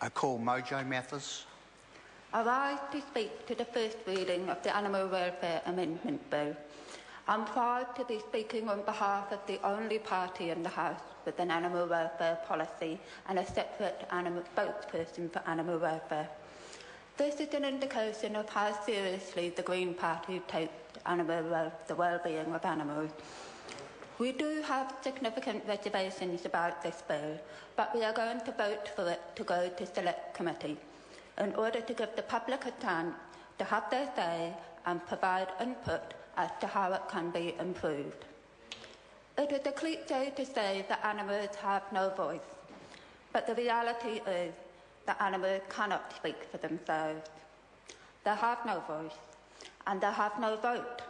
I call Mojo Mathers. I rise to speak to the first reading of the Animal Welfare Amendment Bill. I'm proud to be speaking on behalf of the only party in the House with an animal welfare policy and a separate spokesperson for animal welfare. This is an indication of how seriously the Green Party takes the well-being of animals. We do have significant reservations about this bill, but we are going to vote for it to go to Select Committee in order to give the public a chance to have their say and provide input as to how it can be improved. It is a cliche to say that animals have no voice, but the reality is that animals cannot speak for themselves. They have no voice, and they have no vote,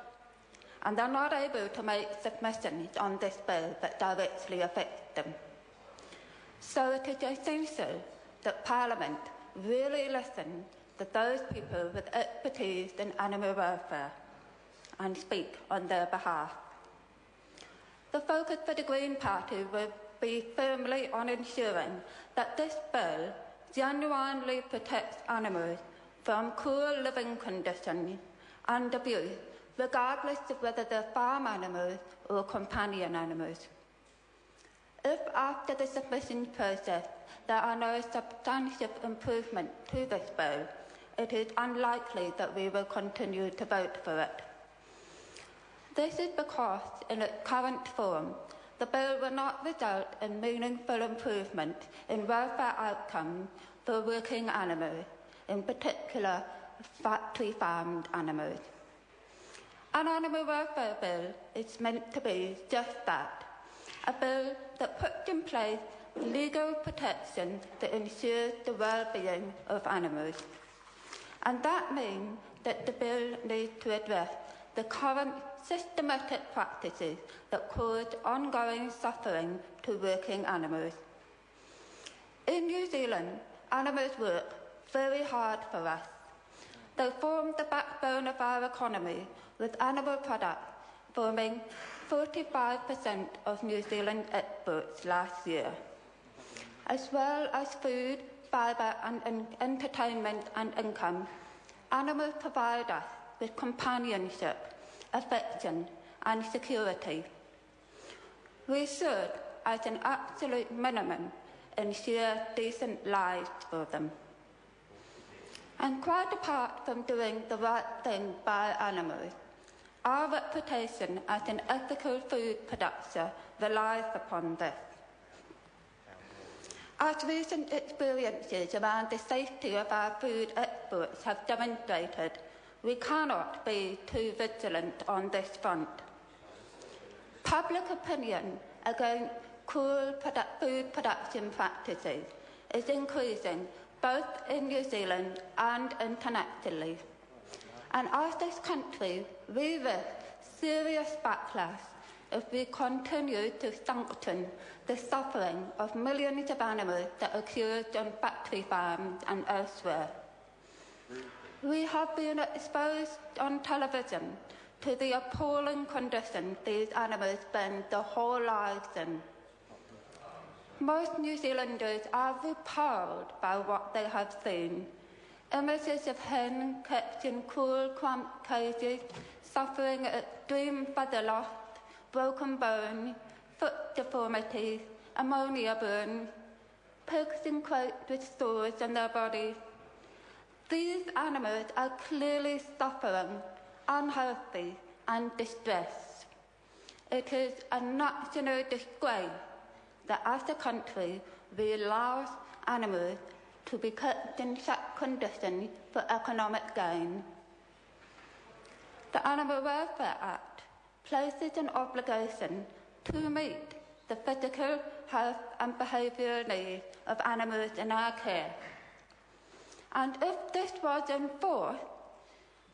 and they're not able to make submissions on this bill that directly affect them. So it is essential that Parliament really listen to those people with expertise in animal welfare and speak on their behalf. The focus for the Green Party will be firmly on ensuring that this bill genuinely protects animals from cruel living conditions and abuse, regardless of whether they're farm animals or companion animals. If after the submission process there are no substantive improvements to this bill, it is unlikely that we will continue to vote for it. This is because, in its current form, the bill will not result in meaningful improvement in welfare outcomes for working animals, in particular factory-farmed animals. An animal welfare bill is meant to be just that, a bill that puts in place legal protection that ensures the well-being of animals. And that means that the bill needs to address the current systematic practices that cause ongoing suffering to working animals. In New Zealand, animals work very hard for us. They form the backbone of our economy, with animal products forming 45% of New Zealand exports last year. As well as food, fibre and entertainment and income, animals provide us with companionship, affection and security. We should, as an absolute minimum, ensure decent lives for them. And quite apart from doing the right thing by animals, our reputation as an ethical food producer relies upon this. As recent experiences around the safety of our food exports have demonstrated, we cannot be too vigilant on this front. Public opinion against cruel food production practices is increasing both in New Zealand and internationally. And as this country, we risk serious backlash if we continue to sanction the suffering of millions of animals that occur on factory farms and elsewhere. We have been exposed on television to the appalling conditions these animals spend their whole lives in. Most New Zealanders are repelled by what they have seen. Images of hens kept in cruel, cramped cages, suffering extreme feather loss, broken bone, foot deformities, ammonia burns, pigs enclosed with sores on their bodies. These animals are clearly suffering, unhealthy and distressed. It is a national disgrace that as a country we allow animals to be kept in such conditions for economic gain. The Animal Welfare Act places an obligation to meet the physical, health and behavioural needs of animals in our care. And if this was enforced,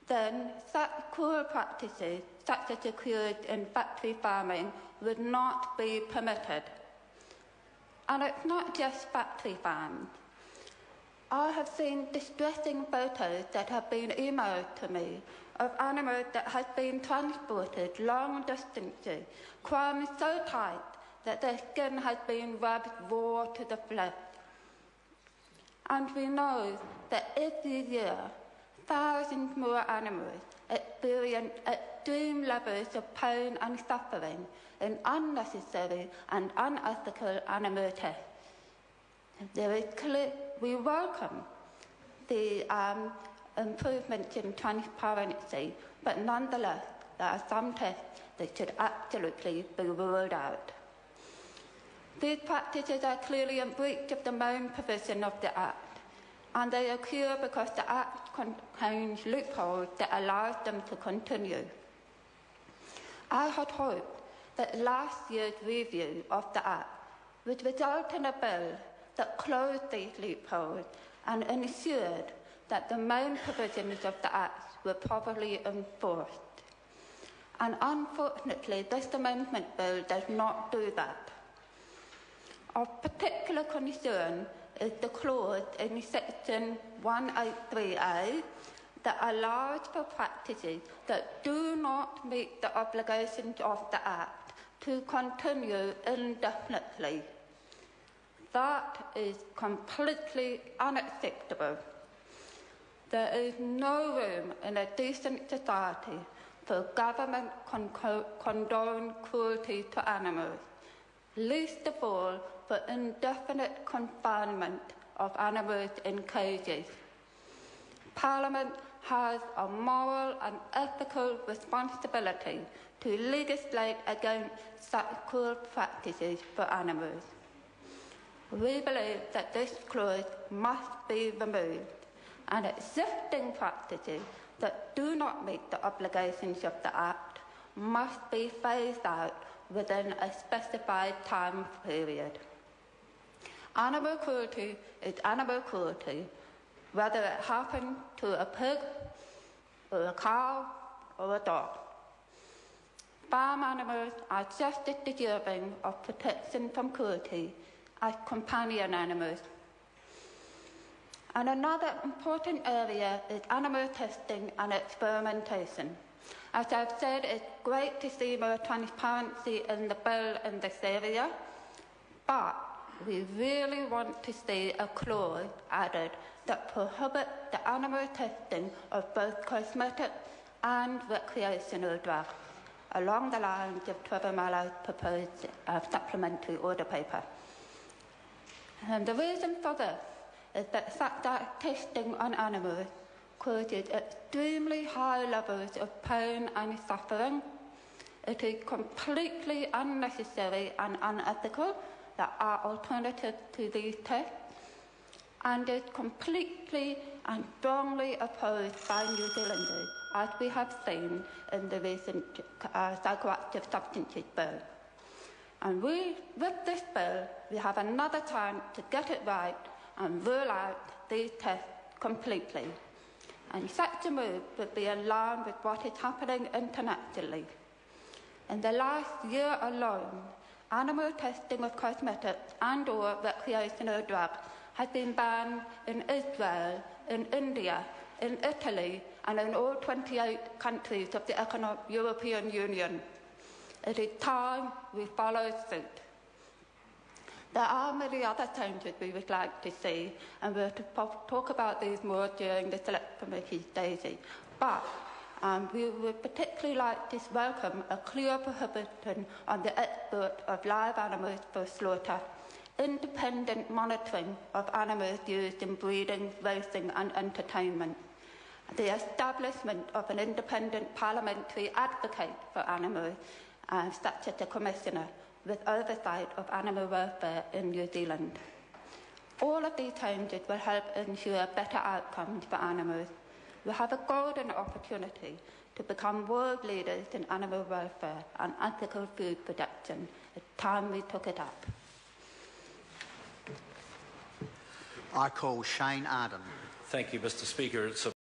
then such cruel practices, such as occurred in factory farming, would not be permitted. And it's not just factory farms. I have seen distressing photos that have been emailed to me of animals that have been transported long distances, crammed so tight that their skin has been rubbed raw to the flesh. And we know that every year, thousands more animals experience extreme levels of pain and suffering in unnecessary and unethical animal tests. We welcome the improvements in transparency, but nonetheless, there are some tests that should absolutely be ruled out. These practices are clearly in breach of the main provision of the Act, and they occur because the Act contains loopholes that allow them to continue. I had hoped that last year's review of the Act would result in a bill that closed these loopholes and ensured that the main provisions of the Act were properly enforced. And unfortunately, this amendment bill does not do that. Of particular concern is the clause in Section 183A that allows for practices that do not meet the obligations of the Act to continue indefinitely. That is completely unacceptable. There is no room in a decent society for government condone cruelty to animals, least of all for indefinite confinement of animals in cages. Parliament has a moral and ethical responsibility to legislate against such cruel practices for animals. We believe that this clause must be removed, and existing practices that do not meet the obligations of the Act must be phased out within a specified time period. Animal cruelty is animal cruelty, whether it happens to a pig, or a cow, or a dog. Farm animals are just as deserving of protection from cruelty as companion animals. And another important area is animal testing and experimentation. As I've said, it's great to see more transparency in the bill in this area, but we really want to see a clause added that prohibits the animal testing of both cosmetic and recreational drugs, along the lines of Trevor Mallows' proposed supplementary order paper. And the reason for this is that such testing on animals causes extremely high levels of pain and suffering. It is completely unnecessary and unethical. There are alternatives to these tests, and is completely and strongly opposed by New Zealanders, as we have seen in the recent psychoactive substances bill. And with this bill, we have another chance to get it right and rule out these tests completely. And such a move would be in line with what is happening internationally. In the last year alone, animal testing of cosmetics and or recreational drugs has been banned in Israel, in India, in Italy, and in all 28 countries of the European Union. It is time we follow suit. There are many other changes we would like to see, and we'll talk about these more during the Select Committee's daisy. But we would particularly like to welcome a clear prohibition on the export of live animals for slaughter, independent monitoring of animals used in breeding, racing and entertainment, the establishment of an independent parliamentary advocate for animals, such as a commissioner, with oversight of animal welfare in New Zealand. All of these changes will help ensure better outcomes for animals. We have a golden opportunity to become world leaders in animal welfare and ethical food production. It's time we took it up. I call Shane Arden. Thank you, Mr. Speaker. It's a